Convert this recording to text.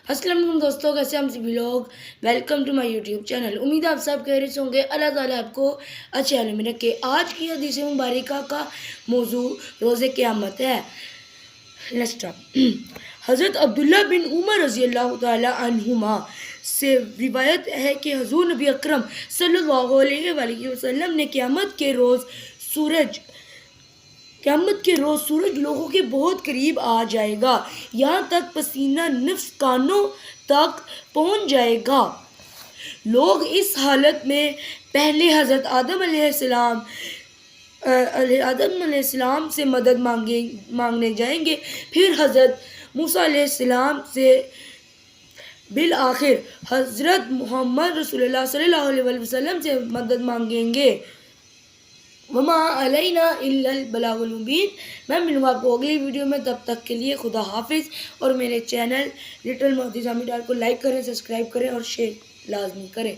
السلام علیکم دوستوں، کیسے ہم سبھی لوگ welcome to my YouTube channel. امید ہے آپ سب خیریت سے ہوں گے۔ اللہ تعالیٰ آپ کو اچھے حال میں رکھے۔ آج کی حدیث مبارکہ کا موضوع روز قیامت ہے۔ حضرت عبداللہ بن عمر رضی اللہ تعالیٰ عنہما سے روایت ہے کہ حضور نبی اکرم صلی اللہ علیہ وآلہ وسلم نے قیامت کے روز سورج لوگوں کے بہت قریب آ جائے گا، یہاں تک پسینہ نفس کانوں تک پہنچ جائے گا۔ لوگ اس حالت میں پہلے حضرت آدم علیہ السلام سے مدد مانگنے جائیں گے، پھر حضرت موسیٰ علیہ السلام سے، بالآخر حضرت محمد رسول اللہ صلی اللہ علیہ وسلم سے مدد مانگیں گے۔ وما علینا الا البلاغ المبین۔ میں ملوں گا آپ کو اگلی ویڈیو میں، تب تک کے لیے خدا حافظ۔ اور میرے چینل لٹل مہدی جامی ڈار کو لائک کریں، سبسکرائب کریں اور شیئر لازمی کریں۔